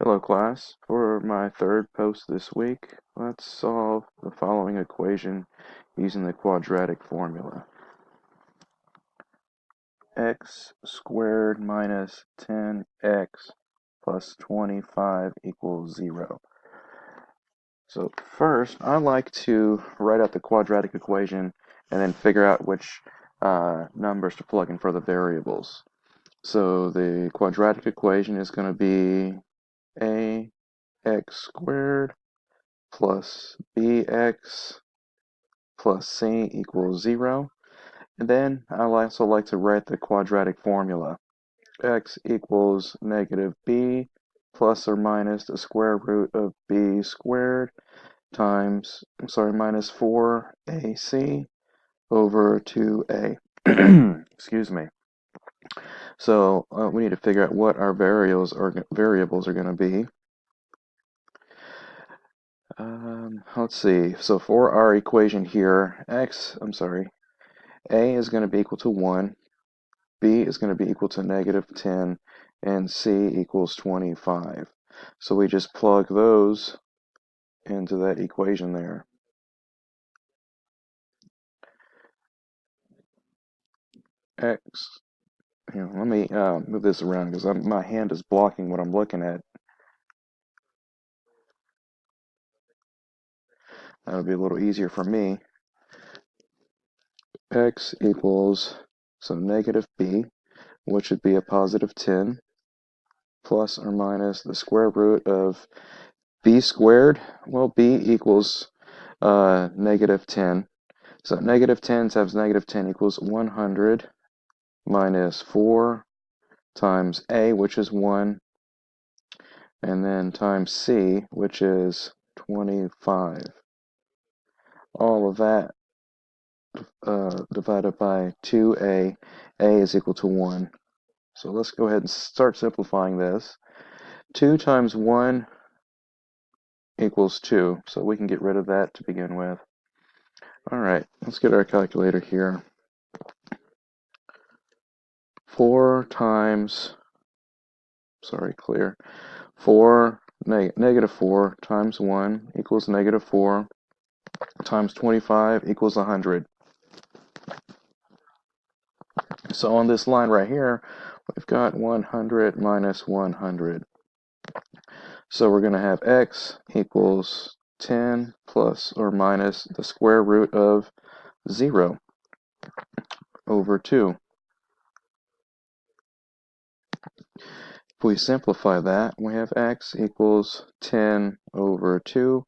Hello class, for my third post this week, let's solve the following equation using the quadratic formula. X squared minus 10x plus 25 equals 0. So first, I like to write out the quadratic equation and then figure out which numbers to plug in for the variables. So the quadratic equation is going to be ax squared plus bx plus c equals 0. And then I also like to write the quadratic formula. X equals negative b plus or minus the square root of b squared times, minus 4ac over 2a. Excuse me. So we need to figure out what our variables are going to be. Let's see. So for our equation here, a is going to be equal to 1, b is going to be equal to negative 10, and c equals 25. So we just plug those into that equation there. X, let me move this around because my hand is blocking what I'm looking at. That would be a little easier for me. X equals, negative b, which would be a positive 10, plus or minus the square root of b squared. Well, b equals negative 10. So negative 10 times negative 10 equals 100 minus 4 times a, which is 1, and then times c, which is 25. All of that divided by 2a. A is equal to 1. So let's go ahead and start simplifying this. 2 times 1 equals 2, so we can get rid of that to begin with. All right, let's get our calculator here. 4 times, negative 4 times 1 equals negative 4 times 25 equals 100. So on this line right here, we've got 100 minus 100. So we're going to have x equals 10 plus or minus the square root of 0 over 2. If we simplify that, we have x equals 10 over 2,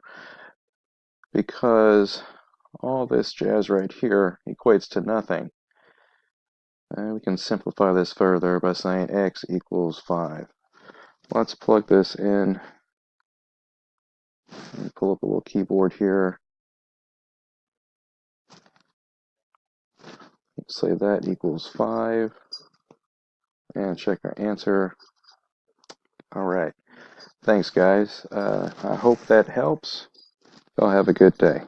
because all this jazz right here equates to nothing. And we can simplify this further by saying x equals 5. Let's plug this in. Pull up a little keyboard here. Say that equals 5. And check our answer. All right. Thanks, guys. I hope that helps. Y'all have a good day.